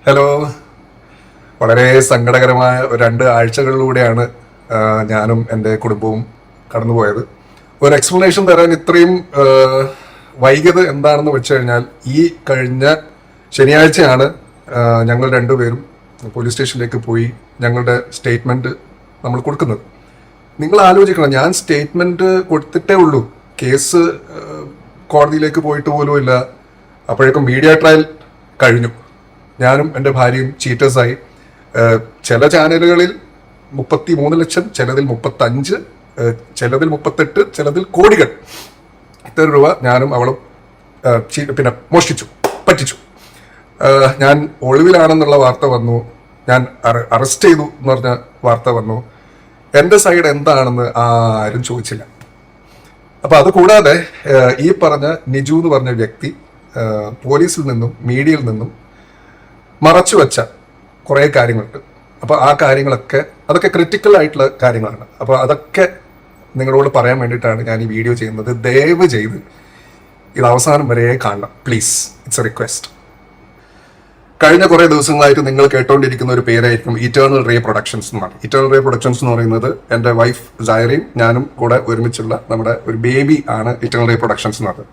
Hello. വളരെ സങ്കടകരമായ രണ്ട് ആഴ്ചകളിലൂടെയാണ് ഞാനും എൻ്റെ കുടുംബവും കടന്നുപോയത്. ഒരു എക്സ്പ്ലനേഷൻ തരാൻ ഇത്രയും വൈകിയത് എന്താണെന്ന് വെച്ച് കഴിഞ്ഞാൽ, ഈ കഴിഞ്ഞ ശനിയാഴ്ചയാണ് ഞങ്ങൾ രണ്ടുപേരും പോലീസ് സ്റ്റേഷനിലേക്ക് പോയി ഞങ്ങളുടെ സ്റ്റേറ്റ്മെൻറ്റ് നമ്മൾ കൊടുക്കുന്നത്. നിങ്ങൾ ആലോചിക്കണം, ഞാൻ സ്റ്റേറ്റ്മെൻറ്റ് കൊടുത്തിട്ടേ ഉള്ളൂ, കേസ് കോടതിയിലേക്ക് പോയിട്ട് പോലും ഇല്ല. അപ്പോഴേക്കും മീഡിയ ട്രയൽ കഴിഞ്ഞു. ഞാനും എൻ്റെ ഭാര്യയും ചീറ്റേഴ്സായി. ചില ചാനലുകളിൽ 33 ലക്ഷം, ചിലതിൽ 35, ചിലതിൽ 38, ചിലതിൽ കോടികൾ, ഇത്ര രൂപ ഞാനും അവളും പിന്നെ മോഷ്ടിച്ചു, പറ്റിച്ചു. ഞാൻ ഒളിവിലാണെന്നുള്ള വാർത്ത വന്നു, ഞാൻ അറസ്റ്റ് ചെയ്തു എന്ന് പറഞ്ഞ വാർത്ത വന്നു. എൻ്റെ സൈഡ് എന്താണെന്ന് ആരും ചോദിച്ചില്ല. അപ്പൊ അത് കൂടാതെ ഈ പറഞ്ഞ നിജു എന്ന് പറഞ്ഞ വ്യക്തി പോലീസിൽ നിന്നും മീഡിയയിൽ നിന്നും മറച്ചു വെച്ച കുറേ കാര്യങ്ങളുണ്ട്. അപ്പോൾ ആ അതൊക്കെ ക്രിട്ടിക്കൽ ആയിട്ടുള്ള കാര്യങ്ങളാണ്. അപ്പോൾ അതൊക്കെ നിങ്ങളോട് പറയാൻ വേണ്ടിയിട്ടാണ് ഞാൻ ഈ വീഡിയോ ചെയ്യുന്നത്. ദയവ് ചെയ്ത് ഇത് അവസാനം വരെ കാണണം, പ്ലീസ്. It's A request. കഴിഞ്ഞ കുറേ ദിവസങ്ങളായിട്ട് നിങ്ങൾ കേട്ടോണ്ടിരിക്കുന്ന ഒരു പേരായിരിക്കും ഇറ്റേണൽ റേ പ്രൊഡക്ഷൻസ് എന്നാണ്. ഇറ്റേണൽ റേ പ്രൊഡക്ഷൻസ് എന്ന് പറയുന്നത് എൻ്റെ വൈഫ് ജായറയും ഞാനും കൂടെ ഒരുമിച്ചുള്ള നമ്മുടെ ഒരു ബേബി ആണ് ഇറ്റേണൽ റേ പ്രൊഡക്ഷൻസ് എന്നത്.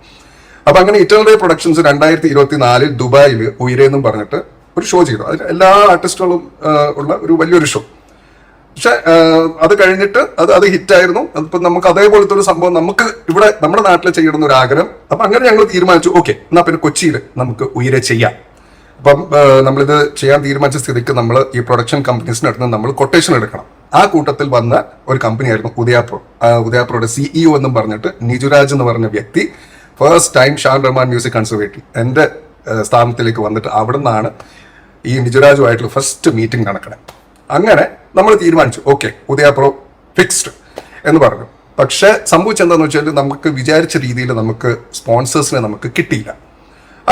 അപ്പൊ അങ്ങനെ ഇറ്റേണൽ റേ പ്രൊഡക്ഷൻസ് 2024 ദുബായിൽ ഉയരെന്നും പറഞ്ഞിട്ട് ഒരു ഷോ ചെയ്തു. അതിൽ എല്ലാ ആർട്ടിസ്റ്റുകളും ഉള്ള ഒരു വലിയൊരു ഷോ. പക്ഷെ അത് കഴിഞ്ഞിട്ട് അത് ഹിറ്റായിരുന്നു. അതിപ്പോ നമുക്ക് അതേപോലത്തെ ഒരു സംഭവം നമുക്ക് ഇവിടെ നമ്മുടെ നാട്ടിൽ ചെയ്യണമെന്ന് ഒരു ആഗ്രഹം. അപ്പൊ അങ്ങനെ ഞങ്ങൾ തീരുമാനിച്ചു, ഓക്കെ, എന്നാ പിന്നെ കൊച്ചിയിൽ നമുക്ക് ഉയരെ ചെയ്യാം. അപ്പം നമ്മളിത് ചെയ്യാൻ തീരുമാനിച്ച സ്ഥിതിക്ക് നമ്മൾ ഈ പ്രൊഡക്ഷൻ കമ്പനീസിന്റെ അടുത്ത് നമ്മൾ കൊട്ടേഷൻ എടുക്കണം. ആ കൂട്ടത്തിൽ വന്ന ഒരു കമ്പനിയായിരുന്നു ഉദയാപ്രോ. ഉദയാപ്രോയുടെ CEO എന്നും പറഞ്ഞിട്ട് നിജുരാജ് എന്ന് പറഞ്ഞ വ്യക്തി first time Shan Rahman music conservatory എൻ്റെ സ്ഥാപനത്തിലേക്ക് വന്നിട്ട് അവിടെ നിന്നാണ് ഈ നിജുരാജുമായിട്ടുള്ള ഫസ്റ്റ് മീറ്റിംഗ് നടക്കണേ. അങ്ങനെ നമ്മൾ തീരുമാനിച്ചു, ഓക്കെ, ഉദയാപ്രോ ഫിക്സ്ഡ് എന്ന് പറഞ്ഞു. പക്ഷെ സംഭവിച്ചെന്താന്ന് വെച്ചാൽ, നമുക്ക് വിചാരിച്ച രീതിയിൽ നമുക്ക് സ്പോൺസേഴ്സിനെ നമുക്ക് കിട്ടിയില്ല.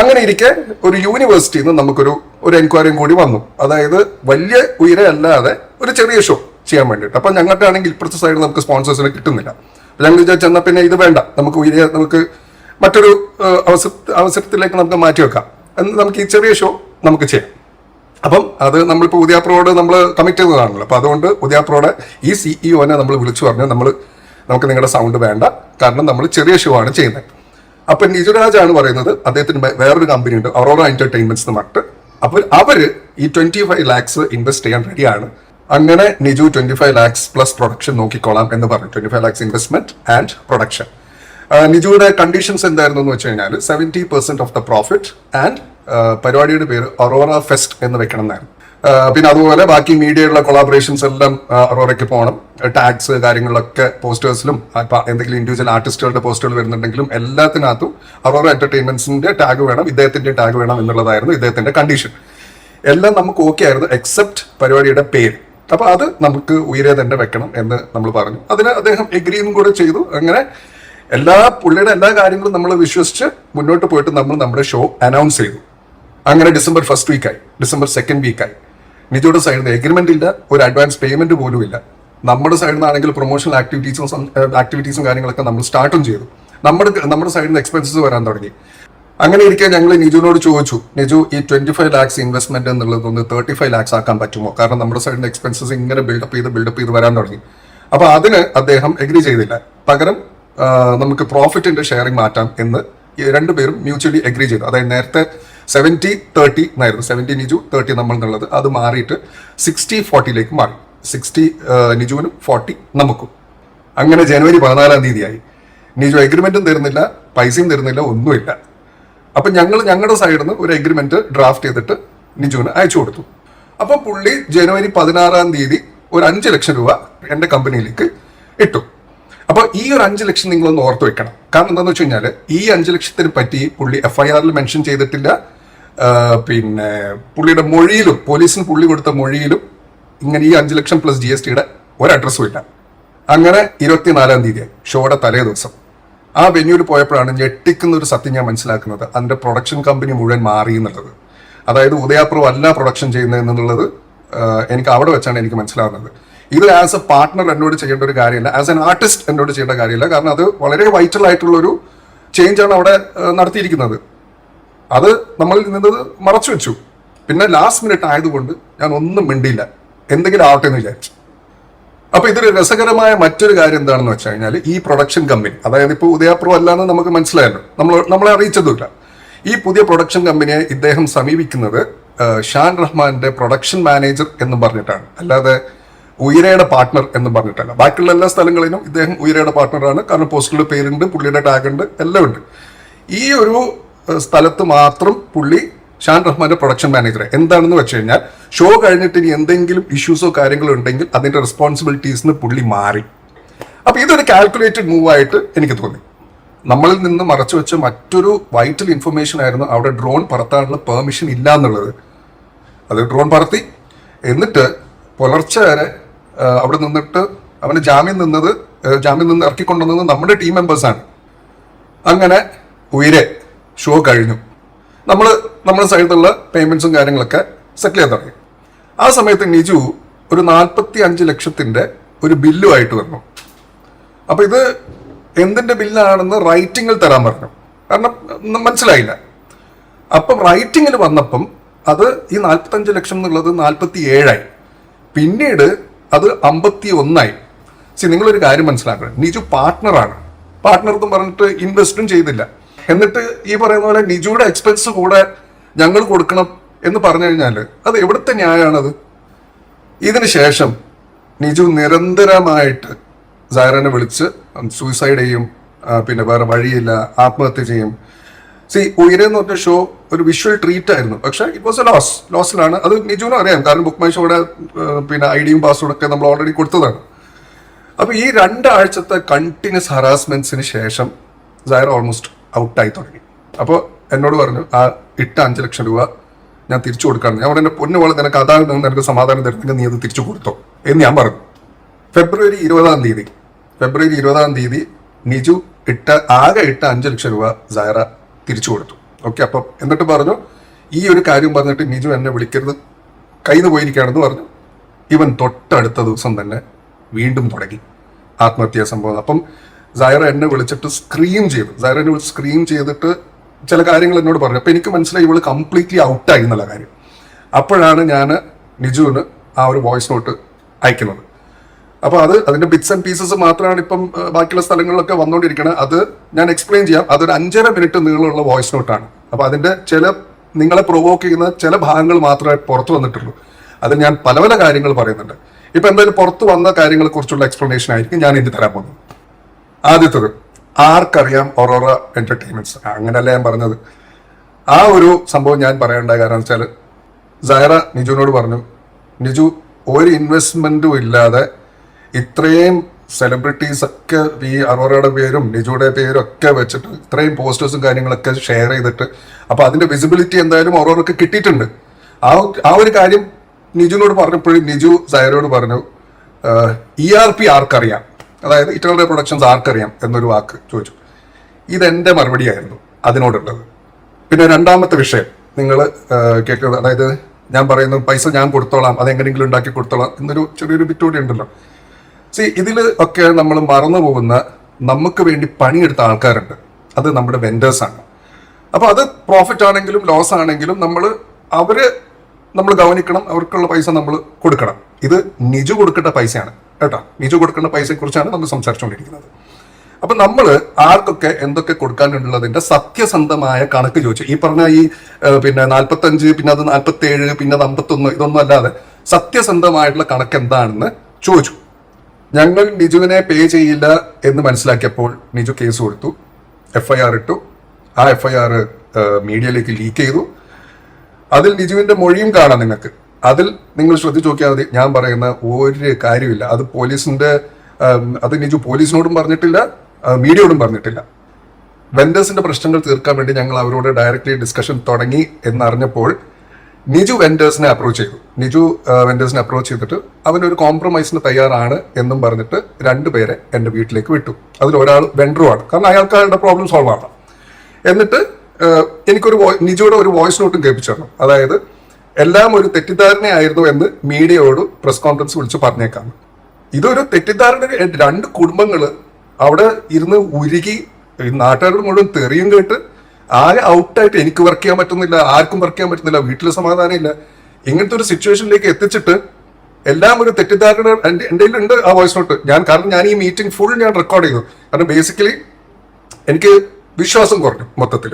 അങ്ങനെ ഇരിക്കെ ഒരു യൂണിവേഴ്സിറ്റിയിൽ നിന്ന് നമുക്കൊരു എൻക്വയറിയും കൂടി വന്നു. അതായത് വലിയ ഉയരെ അല്ലാതെ ഒരു ചെറിയ ഷോ ചെയ്യാൻ വേണ്ടിയിട്ട്. അപ്പൊ ഞങ്ങൾക്കാണെങ്കിൽ ഇപ്പുറത്തെ സൈഡിൽ നമുക്ക് സ്പോൺസേഴ്സിനെ കിട്ടുന്നില്ല. ഞങ്ങൾ വിചാരിച്ചെന്നാൽ പിന്നെ ഇത് വേണ്ട, നമുക്ക് മറ്റൊരു അവസരത്തിലേക്ക് നമുക്ക് മാറ്റി വെക്കാം, എന്ന് നമുക്ക് ഈ ചെറിയ ഷോ നമുക്ക് ചെയ്യാം. അപ്പം അത് നമ്മളിപ്പോൾ ഉദയാപ്രോയോട് നമ്മൾ കമ്മിറ്റ് ചെയ്തതാണല്ലോ. അപ്പൊ അതുകൊണ്ട് ഉദയാപ്രോയുടെ ഈ CEO-നെ നമ്മൾ വിളിച്ചു പറഞ്ഞു, നമുക്ക് നിങ്ങളുടെ സൗണ്ട് വേണ്ട, കാരണം നമ്മൾ ചെറിയ ഷോ ആണ് ചെയ്യുന്നത്. അപ്പൊ നിജുരാജാണ് പറയുന്നത്, അദ്ദേഹത്തിന് വേറൊരു കമ്പനി ഉണ്ട്, അറോറ എന്റർടൈൻമെന്റ്സ് എന്ന് പറഞ്ഞിട്ട്. അപ്പോൾ അവര് ഈ 25 lakhs ഇൻവെസ്റ്റ് ചെയ്യാൻ റെഡിയാണ്. അങ്ങനെ നിജു 25 lakhs പ്ലസ് പ്രൊഡക്ഷൻ നോക്കിക്കോളാം എന്ന് പറഞ്ഞു. 25 lakhs ഇൻവെസ്റ്റ്മെന്റ് ആൻഡ് പ്രൊഡക്ഷൻ. നിജുയുടെ കണ്ടീഷൻസ് എന്തായിരുന്നു എന്ന് വെച്ച് കഴിഞ്ഞാൽ 70% ഓഫ് ദ പ്രോഫിറ്റ് ആൻഡ് പരിപാടിയുടെ പേര് അറോറ ഫെസ്റ്റ് എന്ന് വെക്കണം എന്നായിരുന്നു. പിന്നെ അതുപോലെ ബാക്കി മീഡിയയുള്ള കൊളാബറേഷൻസ് എല്ലാം അറോറയ്ക്ക് പോകണം. ടാഗ്സ് കാര്യങ്ങളിലൊക്കെ പോസ്റ്റേഴ്സിലും എന്തെങ്കിലും ഇൻഡിവിജ്വൽ ആർട്ടിസ്റ്റുകളുടെ പോസ്റ്ററുകൾ വരുന്നുണ്ടെങ്കിലും എല്ലാത്തിനകത്തും അറോറ എന്റർടൈൻമെന്റ്സിന്റെ ടാഗ് വേണം, ഇദ്ദേഹത്തിന്റെ ടാഗ് വേണം എന്നുള്ളതായിരുന്നു ഇദ്ദേഹത്തിന്റെ കണ്ടീഷൻ. എല്ലാം നമുക്ക് ഓക്കെ ആയിരുന്നു, എക്സെപ്റ്റ് പരിപാടിയുടെ പേര്. അപ്പൊ അത് നമുക്ക് ഉയരെ തന്നെ വെക്കണം എന്ന് നമ്മൾ പറഞ്ഞു. അതിന് അദ്ദേഹം എഗ്രിയും കൂടെ ചെയ്തു. അങ്ങനെ പുള്ളിയുടെ എല്ലാ കാര്യങ്ങളും നമ്മൾ വിശ്വസിച്ച് മുന്നോട്ട് പോയിട്ട് നമ്മൾ നമ്മുടെ ഷോ അനൗൺസ് ചെയ്തു. അങ്ങനെ December 1st വീക്കായി, December 2nd വീക്കായി. നിജോയുടെ സൈഡിൽ നിന്ന് എഗ്രിമെന്റ് ഇല്ല, ഒരു അഡ്വാൻസ് പേയ്മെന്റ് പോലും ഇല്ല. നമ്മുടെ സൈഡിൽ നിന്നാണെങ്കിൽ പ്രൊമോഷണൽ ആക്ടിവിറ്റീസും കാര്യങ്ങളൊക്കെ നമ്മൾ സ്റ്റാർട്ടും ചെയ്തു. നമ്മുടെ സൈഡിൽ നിന്ന് എക്സ്പെൻസസ് വരാൻ തുടങ്ങി. അങ്ങനെ ഇരിക്കാൻ ഞങ്ങൾ നിജുവിനോട് ചോദിച്ചു, നിജു, ഈ 25 lakhs ഇൻവെസ്റ്റ്മെന്റ് എന്നുള്ളതൊന്ന് 35 lakhs ആക്കാൻ പറ്റുമോ? കാരണം നമ്മുടെ സൈഡിൽ നിന്ന് എക്സ്പെൻസസ് ഇങ്ങനെ ബിൽഡപ്പ് ചെയ്ത് വരാൻ തുടങ്ങി. അപ്പൊ അതിന് അദ്ദേഹം എഗ്രി ചെയ്തില്ല. പകരം നമുക്ക് പ്രോഫിറ്റിന്റെ ഷെയറിംഗ് മാറ്റാം എന്ന് രണ്ടുപേരും മ്യൂച്വലി എഗ്രി ചെയ്തു. അതായത് നേരത്തെ 70-30 എന്നായിരുന്നു, 70 നിജു 30 നമ്മൾ എന്നുള്ളത്, അത് മാറിയിട്ട് 60-40 മാറി. 60 നിജുവിനും 40 നമുക്കും. അങ്ങനെ January 14 ആയി. നിജു എഗ്രിമെന്റും തരുന്നില്ല, പൈസയും തരുന്നില്ല, ഒന്നുമില്ല. അപ്പൊ ഞങ്ങളുടെ സൈഡിൽ നിന്ന് ഒരു എഗ്രിമെന്റ് ഡ്രാഫ്റ്റ് ചെയ്തിട്ട് നിജുവിന് അയച്ചു കൊടുത്തു. അപ്പൊ പുള്ളി January 16 ഒരു 5 ലക്ഷം രൂപ എന്റെ കമ്പനിയിലേക്ക് ഇട്ടു. അപ്പൊ ഈ ഒരു 5 ലക്ഷം നിങ്ങളൊന്ന് ഓർത്ത് വെക്കണം. കാരണം എന്താണെന്ന് വെച്ച് കഴിഞ്ഞാൽ, ഈ 5 ലക്ഷത്തിനെ പറ്റി പുള്ളി FIR-ൽ മെൻഷൻ ചെയ്തിട്ടില്ല. പിന്നെ പുള്ളിയുടെ മൊഴിയിലും, പോലീസിന് പുള്ളി കൊടുത്ത മൊഴിയിലും ഇങ്ങനെ ഈ 5 ലക്ഷം പ്ലസ് GSTയുടെ ഒരു അഡ്രസ്സും ഇല്ല. അങ്ങനെ 24 ഷോയുടെ തലേ ദിവസം ആ വെന്യൂവിൽ പോയപ്പോഴാണ് ഞെട്ടിക്കുന്ന ഒരു സത്യം ഞാൻ മനസ്സിലാക്കുന്നത്. അതിന്റെ പ്രൊഡക്ഷൻ കമ്പനി മുഴുവൻ മാറി എന്നുള്ളത്. അതായത് ഉദയാപ്രോ അല്ല പ്രൊഡക്ഷൻ ചെയ്യുന്നതെന്നുള്ളത് എനിക്ക് അവിടെ വെച്ചാണ് എനിക്ക് മനസ്സിലാവുന്നത്. ഇത് ആസ് എ പാർട്ട്ണർ എന്നോട് ചെയ്യേണ്ട ഒരു കാര്യമല്ല, ആസ് എൻ ആർട്ടിസ്റ്റ് എന്നോട് ചെയ്യേണ്ട കാര്യമില്ല. കാരണം അത് വളരെ വൈറ്റൽ ആയിട്ടുള്ളൊരു ചേഞ്ചാണ് അവിടെ നടത്തിയിരിക്കുന്നത്. അത് നമ്മളിൽ നിന്നത് മറച്ചു വെച്ചു. പിന്നെ ലാസ്റ്റ് മിനിറ്റ് ആയതുകൊണ്ട് ഞാൻ ഒന്നും മിണ്ടിയില്ല, എന്തെങ്കിലും ആവട്ടെ എന്ന് വിചാരിച്ചു. അപ്പൊ ഇതൊരു രസകരമായ മറ്റൊരു കാര്യം എന്താണെന്ന് വെച്ച് കഴിഞ്ഞാൽ, ഈ പ്രൊഡക്ഷൻ കമ്പനി, അതായത് ഇപ്പോൾ ഉദയപ്രോ അല്ലാന്ന് നമ്മളെ അറിയിച്ചതുമില്ല. ഈ പുതിയ പ്രൊഡക്ഷൻ കമ്പനിയെ ഇദ്ദേഹം സമീപിക്കുന്നത് ഷാൻ റഹ്മാന്റെ പ്രൊഡക്ഷൻ മാനേജർ എന്നും പറഞ്ഞിട്ടാണ്, അല്ലാതെ ഉയരയുടെ പാർട്ട്ണർ എന്നും പറഞ്ഞിട്ടല്ല. ബാക്കിയുള്ള എല്ലാ സ്ഥലങ്ങളിലും ഇദ്ദേഹം ഉയരയുടെ പാർട്ട്ണറാണ്. കാരണം പോസ്റ്ററിൽ പേരുണ്ട്, പുള്ളിയുടെ ടാഗ് ഉണ്ട്, എല്ലാം ഉണ്ട്. ഈ ഒരു സ്ഥലത്ത് മാത്രം പുള്ളി ഷാൻ റഹ്മാന്റെ പ്രൊഡക്ഷൻ മാനേജർ. എന്താണെന്ന് വെച്ച് കഴിഞ്ഞാൽ, ഷോ കഴിഞ്ഞിട്ട് ഇനി എന്തെങ്കിലും ഇഷ്യൂസോ കാര്യങ്ങളോ ഉണ്ടെങ്കിൽ അതിന്റെ റെസ്പോൺസിബിലിറ്റീസിന് പുള്ളി മാറി. അപ്പൊ ഇതൊരു കാൽക്കുലേറ്റഡ് മൂവ് ആയിട്ട് എനിക്ക് തോന്നി. നമ്മളിൽ നിന്ന് മറച്ചു വെച്ച മറ്റൊരു വൈറ്റൽ ഇൻഫർമേഷൻ ആയിരുന്നു അവിടെ ഡ്രോൺ പറത്താനുള്ള പെർമിഷൻ ഇല്ല എന്നുള്ളത്. അത് ഡ്രോൺ പറത്തി, എന്നിട്ട് പുലർച്ചെ വരെ അവിടെ നിന്നിട്ട് അവന് ജാമ്യം നിന്ന് ഇറക്കിക്കൊണ്ടുവന്നത് നമ്മുടെ ടീം മെമ്പേഴ്സാണ്. അങ്ങനെ ഉയരെ ഷോ കഴിഞ്ഞു. നമ്മുടെ സൈഡിലുള്ള പേയ്മെന്റ്സും കാര്യങ്ങളൊക്കെ സെറ്റിൽ ചെയ്യാൻ തുടങ്ങി. ആ സമയത്ത് നിജു ഒരു 45 ലക്ഷത്തിന്റെ ഒരു ബില്ലുമായിട്ട് വന്നു. അപ്പൊ ഇത് എന്തിന്റെ ബില്ലാണെന്ന് റൈറ്റിങ്ങിൽ തരാൻ പറഞ്ഞു. കാരണം മനസ്സിലായില്ല. അപ്പം റൈറ്റിങ്ങിൽ വന്നപ്പം അത് ഈ 45 ലക്ഷം എന്നുള്ളത് 47 പിന്നീട് അത് 51. നിങ്ങളൊരു കാര്യം മനസ്സിലാക്കണം, നിജു പാർട്ട്ണറാണ്. പാർട്ട്ണർ എന്ന് പറഞ്ഞിട്ട് ഇൻവെസ്റ്റും ചെയ്തില്ല. എന്നിട്ട് ഈ പറയുന്ന പോലെ നിജുയുടെ എക്സ്പെൻസ് കൂടെ ഞങ്ങൾ കൊടുക്കണം എന്ന് പറഞ്ഞു കഴിഞ്ഞാൽ അത് എവിടുത്തെ ന്യായമാണത്? ഇതിന് ശേഷം നിജു നിരന്തരമായിട്ട് സൈറനെ വിളിച്ച് സൂയിസൈഡ് ചെയ്യും, പിന്നെ വേറെ വഴിയില്ല, ആത്മഹത്യ ചെയ്യും. ഉയരെന്ന് പറഞ്ഞ ഷോ ഒരു വിഷ്വൽ ട്രീറ്റ് ആയിരുന്നു, പക്ഷെ ഇറ്റ് വാസ് എ ലോസിലാണ്. അത് നിജുവിനും അറിയാം, കാരണം ബുക്ക് മൈ ഷോയുടെ പിന്നെ ഐഡിയും പാസ്വേഡും ഒക്കെ നമ്മൾ ഓൾറെഡി കൊടുത്തതാണ്. അപ്പൊ ഈ 2 ആഴ്ചത്തെ കണ്ടിന്യൂസ് ഹറാസ്മെന്റ്സിന് ശേഷം സൈറ ഓൾമോസ്റ്റ് ഔട്ടായി തുടങ്ങി. അപ്പോൾ എന്നോട് പറഞ്ഞു, ആ ഇട്ട 5 ലക്ഷം രൂപ ഞാൻ തിരിച്ചു കൊടുക്കാറുണ്ട്. ഞാൻ പറഞ്ഞു, പൊന്നു പോലെ നിനക്ക് അതാണ് നിനക്ക് സമാധാനം തരുന്നെങ്കിൽ നീ അത് തിരിച്ചു കൊടുത്തോ എന്ന് ഞാൻ പറഞ്ഞു. ഫെബ്രുവരി 20 നിജു ആകെ ഇട്ട 5 ലക്ഷം രൂപ സൈറ തിരിച്ചു കൊടുത്തു. ഓക്കെ. അപ്പം എന്നിട്ട് പറഞ്ഞു, ഈ ഒരു കാര്യം പറഞ്ഞിട്ട് നിജു എന്നെ വിളിക്കരുത്, കയ്യിൽ നിന്ന് പോയിരിക്കുകയാണെന്ന് പറഞ്ഞു. ഇവൻ തൊട്ടടുത്ത ദിവസം തന്നെ വീണ്ടും തുടങ്ങി ആത്മഹത്യാ സംഭവം. അപ്പം സൈറ എന്നെ വിളിച്ചിട്ട് സ്ക്രീം ചെയ്തിട്ട് ചില കാര്യങ്ങൾ എന്നോട് പറഞ്ഞു. അപ്പൊ എനിക്ക് മനസ്സിലായി ഇവള് കംപ്ലീറ്റ്ലി ഔട്ടായി എന്നുള്ള കാര്യം. അപ്പോഴാണ് ഞാൻ നിജുവിന് ആ ഒരു വോയിസ് നോട്ട് അയക്കുന്നത്. അപ്പൊ അതിന്റെ ബിറ്റ്സ് ആൻഡ് പീസസ് മാത്രമാണ് ഇപ്പം ബാക്കിയുള്ള സ്ഥലങ്ങളിലൊക്കെ വന്നുകൊണ്ടിരിക്കുന്നത്. അത് ഞാൻ എക്സ്പ്ലെയിൻ ചെയ്യാം. അതൊരു 5.5 മിനിറ്റ് നീളമുള്ള വോയിസ് നോട്ടാണ്. അപ്പൊ അതിന്റെ നിങ്ങളെ പ്രൊവോക്ക് ചെയ്യുന്ന ചില ഭാഗങ്ങൾ മാത്രമേ പുറത്തു വന്നിട്ടുള്ളൂ. അത് ഞാൻ പല പല കാര്യങ്ങൾ പറയുന്നുണ്ട്. ഇപ്പൊ എന്തായാലും പുറത്തു വന്ന കാര്യങ്ങളെ കുറിച്ചുള്ള എക്സ്പ്ലനേഷൻ ആയിരിക്കും ഞാൻ ഇനി തരാൻ പോകുന്നത്. ആദ്യത്തത്, ആർക്കറിയാം ഒറോറ എന്റർടൈൻമെന്റ്സ്? അങ്ങനെയല്ല ഞാൻ പറഞ്ഞത്. ആ ഒരു സംഭവം ഞാൻ പറയേണ്ട കാരണം വെച്ചാൽ, സൈറ നിജുവിനോട് പറഞ്ഞു, നിജു ഒരു ഇൻവെസ്റ്റ്മെന്റും ഇല്ലാതെ ഇത്രയും സെലിബ്രിറ്റീസ് ഒക്കെ ഈ അറോറയുടെ പേരും നിജുയുടെ പേരും ഒക്കെ വെച്ചിട്ട് ഇത്രയും പോസ്റ്റേഴ്സും കാര്യങ്ങളൊക്കെ ഷെയർ ചെയ്തിട്ട്, അപ്പൊ അതിന്റെ വിസിബിലിറ്റി എന്തായാലും അറോറക്ക് കിട്ടിയിട്ടുണ്ട്. ആ ഒരു കാര്യം നിജുവിനോട് പറഞ്ഞപ്പോഴും നിജു സൈറയോട് പറഞ്ഞു, ERP ആർക്കറിയാം, അതായത് ഇറ്റേണൽ പ്രൊഡക്ഷൻസ് ആർക്കറിയാം എന്നൊരു വാക്ക് ചോദിച്ചു. ഇതെന്റെ മറുപടിയായിരുന്നു അതിനോടുള്ളത്. പിന്നെ രണ്ടാമത്തെ വിഷയം നിങ്ങൾ കേൾക്കുന്നത്, അതായത് ഞാൻ പറയുന്നത് പൈസ ഞാൻ കൊടുത്തോളാം, അതെങ്ങനെയെങ്കിലും ഉണ്ടാക്കി കൊടുത്തോളാം എന്നൊരു ചെറിയൊരു ബിറ്റൂടി ഉണ്ടല്ലോ. ഇതിൽ ഒക്കെ നമ്മൾ മറന്നു പോകുന്ന, നമുക്ക് വേണ്ടി പണിയെടുത്ത ആൾക്കാരുണ്ട്. അത് നമ്മുടെ വെൻഡേഴ്സാണ്. അപ്പൊ അത് പ്രോഫിറ്റ് ആണെങ്കിലും ലോസ് ആണെങ്കിലും നമ്മൾ ഗവനിക്കണം, അവർക്കുള്ള പൈസ നമ്മൾ കൊടുക്കണം. ഇത് നിജു കൊടുക്കേണ്ട പൈസയാണ് കേട്ടോ. നിജു കൊടുക്കേണ്ട പൈസയെ കുറിച്ചാണ് നമ്മൾ സംസാരിച്ചുകൊണ്ടിരിക്കുന്നത്. അപ്പൊ നമ്മൾ ആർക്കൊക്കെ എന്തൊക്കെ കൊടുക്കാനുള്ളതിന്റെ സത്യസന്ധമായ കണക്ക് ചോദിച്ചു. ഈ പറഞ്ഞ പിന്നെ 45, പിന്നെ അത് 47, പിന്നെ അത് 51, ഇതൊന്നും അല്ലാതെ സത്യസന്ധമായിട്ടുള്ള കണക്ക് എന്താണെന്ന് ചോദിച്ചു. ഞങ്ങൾ നിജുവിനെ പേ ചെയ്യില്ല എന്ന് മനസ്സിലാക്കിയപ്പോൾ നിജു കേസ് കൊടുത്തു, FIR ഇട്ടു. ആ FIR മീഡിയയിലേക്ക് ലീക്ക് ചെയ്തു. അതിൽ നിജുവിന്റെ മൊഴിയും കാണാം നിങ്ങൾക്ക്. അതിൽ നിങ്ങൾ ശ്രദ്ധിച്ചു നോക്കിയാൽ മതി, ഞാൻ പറയുന്ന ഒരു കാര്യമില്ല. അത് അത് നിജു പോലീസിനോടും പറഞ്ഞിട്ടില്ല, മീഡിയയോടും പറഞ്ഞിട്ടില്ല. വെൻഡേഴ്സിന്റെ പ്രശ്നങ്ങൾ തീർക്കാൻ വേണ്ടി ഞങ്ങൾ അവരോട് ഡയറക്റ്റ്ലി ഡിസ്കഷൻ തുടങ്ങി എന്നറിഞ്ഞപ്പോൾ നിജു വെൻഡേഴ്സിനെ അപ്രോച്ച് ചെയ്തിട്ട് അവനൊരു കോംപ്രമൈസിന് തയ്യാറാണ് എന്നും പറഞ്ഞിട്ട് 2 പേരെ എൻ്റെ വീട്ടിലേക്ക് വിട്ടു. അതിൽ ഒരാൾ വെൻഡറുമാണ്, കാരണം അയാൾക്ക് അയാളുടെ പ്രോബ്ലം സോൾവ് ആവണം. എന്നിട്ട് എനിക്കൊരു നിജുയുടെ ഒരു വോയിസ് നോട്ടും കേൾപ്പിച്ചു തരണം. അതായത് എല്ലാം ഒരു തെറ്റിദ്ധാരണയായിരുന്നു എന്ന് മീഡിയയോട് പ്രസ് കോൺഫറൻസ് വിളിച്ച് പറഞ്ഞേക്കാം. ഇതൊരു തെറ്റിദ്ധാരണ. 2 കുടുംബങ്ങൾ അവിടെ ഇരുന്ന് ഉരുകി, നാട്ടുകാരുടെ മുഴുവൻ തെറിയും കേട്ട് ആകെ ഔട്ടായിട്ട് എനിക്ക് വർക്ക് ചെയ്യാൻ പറ്റുന്നില്ല, ആർക്കും വർക്ക് ചെയ്യാൻ പറ്റുന്നില്ല, വീട്ടിൽ സമാധാനം ഇല്ല. ഇങ്ങനത്തെ ഒരു സിറ്റുവേഷനിലേക്ക് എത്തിച്ചിട്ട് എല്ലാം ഒരു തെറ്റിദ്ധാരണ എൻ്റെ ഉണ്ട് ആ വോയിസ് നോട്ട്. കാരണം ഞാൻ ഈ മീറ്റിംഗ് ഫുൾ ഞാൻ റെക്കോർഡ് ചെയ്തു. കാരണം ബേസിക്കലി എനിക്ക് വിശ്വാസം കുറഞ്ഞു മൊത്തത്തിൽ.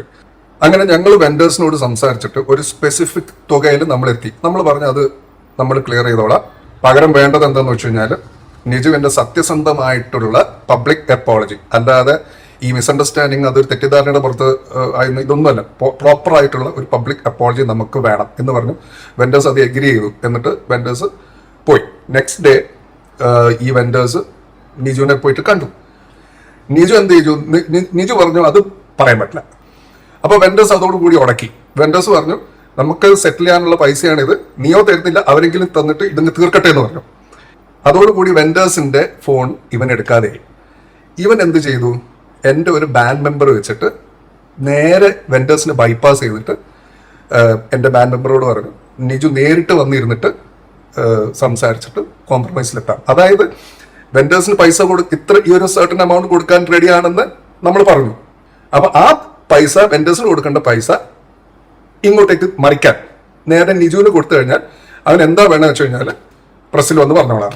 അങ്ങനെ ഞങ്ങൾ വെൻഡേഴ്സിനോട് സംസാരിച്ചിട്ട് ഒരു സ്പെസിഫിക് തുകയിൽ നമ്മൾ എത്തി. നമ്മൾ പറഞ്ഞു അത് നമ്മൾ ക്ലിയർ ചെയ്തോളാം, പകരം വേണ്ടത് എന്താണെന്ന് വെച്ച് കഴിഞ്ഞാൽ നിജുവിന്റെ സത്യസന്ധമായിട്ടുള്ള പബ്ലിക് അപ്പോളജി, അല്ലാതെ ഈ മിസ്അണ്ടർസ്റ്റാൻഡിങ് അതൊരു തെറ്റിദ്ധാരണയുടെ പുറത്ത് ഇതൊന്നുമല്ല, പ്രോപ്പർ ആയിട്ടുള്ള ഒരു പബ്ലിക് അപ്പോളജി നമുക്ക് വേണം എന്ന് പറഞ്ഞു. വെൻഡേഴ്സ് അത് എഗ്രി ചെയ്തു. എന്നിട്ട് വെൻഡേഴ്സ് പോയി. നെക്സ്റ്റ് ഡേ ഈ വെൻഡേഴ്സ് നിജുവിനെ പോയിട്ട് കണ്ടു. നിജു എന്ത് ചെയ്തു? നിജു പറഞ്ഞു അത് പറയാൻ പറ്റില്ല. അപ്പൊ വെൻഡേഴ്സ് അതോടുകൂടി ഉടക്കി. വെൻഡേഴ്സ് പറഞ്ഞു നമുക്ക് സെറ്റിൽ ചെയ്യാനുള്ള പൈസയാണിത്, നീയോ തരുന്നില്ല, അവരെങ്കിലും തന്നിട്ട് ഇതിന് തീർക്കട്ടെ എന്ന് പറഞ്ഞു. അതോടുകൂടി വെൻഡേഴ്സിന്റെ ഫോൺ ഇവൻ എടുക്കാതെ ഇവൻ എന്ത് ചെയ്തു? എൻ്റെ ഒരു ബാൻഡ് മെമ്പർ വെച്ചിട്ട് നേരെ വെൻഡേഴ്സിനെ ബൈപ്പാസ് ചെയ്തിട്ട് എൻ്റെ ബാൻഡ് മെമ്പറോട് പറഞ്ഞു നിജു നേരിട്ട് വന്നിരുന്നിട്ട് സംസാരിച്ചിട്ട് കോംപ്രമൈസിലെത്താം. അതായത് വെൻഡേഴ്സിന് പൈസ ഈ ഒരു സർട്ടൻ എമൗണ്ട് കൊടുക്കാൻ റെഡിയാണെന്ന് നമ്മൾ പറഞ്ഞു. അപ്പൊ ആ പൈസ, വെൻഡേഴ്സിന് കൊടുക്കേണ്ട പൈസ ഇങ്ങോട്ടേക്ക് മറിക്കാൻ നേരെ നിജുവിന് കൊടുത്തു കഴിഞ്ഞാൽ അവൻ എന്താ വേണമെന്ന് വെച്ച് കഴിഞ്ഞാൽ പ്രസ്സിൽ വന്ന് പറഞ്ഞോളാം.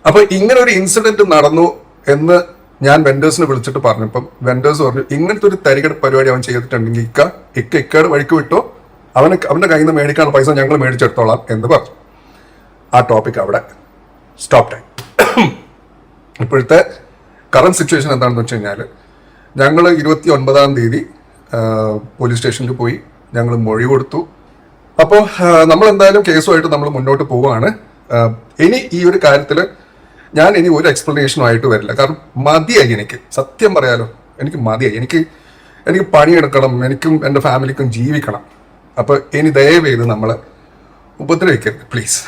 അപ്പൊ ഇങ്ങനെ ഒരു ഇൻസിഡന്റ് നടന്നു എന്ന് ഞാൻ വെൻഡേഴ്സിനെ വിളിച്ചിട്ട് പറഞ്ഞപ്പം വെൻഡേഴ്സ് പറഞ്ഞു ഇങ്ങനത്തെ ഒരു തരികട പരിപാടി അവൻ ചെയ്തിട്ടുണ്ടെങ്കിൽ ഇക്കയുടെ വഴിക്ക് വിട്ടോ, അവന്റെ കയ്യിൽ നിന്ന് മേടിക്കാനുള്ള പൈസ ഞങ്ങൾ മേടിച്ചെടുത്തോളാം എന്ന് പറഞ്ഞു. ആ ടോപ്പിക് അവിടെ സ്റ്റോപ്പ് ആയി. ഇപ്പോഴത്തെ കറന്റ് സിറ്റുവേഷൻ എന്താണെന്ന് വെച്ച് കഴിഞ്ഞാൽ ഞങ്ങൾ 29-ാം തീയതി പോലീസ് സ്റ്റേഷനിൽ പോയി, ഞങ്ങൾ മൊഴി കൊടുത്തു. അപ്പോൾ നമ്മൾ എന്തായാലും കേസുമായിട്ട് നമ്മൾ മുന്നോട്ട് പോവുകയാണ്. ഇനി ഈ ഒരു കാര്യത്തിൽ ഞാൻ ഇനി ഒരു എക്സ്പ്ലനേഷനും ആയിട്ട് വരില്ല. കാരണം മതിയായി, എനിക്ക് സത്യം പറയാലോ, എനിക്ക് മതിയായി. എനിക്ക് പണിയെടുക്കണം, എനിക്കും എൻ്റെ ഫാമിലിക്കും ജീവിക്കണം. അപ്പോൾ ഇനി ദയവ് ചെയ്ത് നമ്മളെ ഉപദ്രവിക്കരുത് പ്ലീസ്.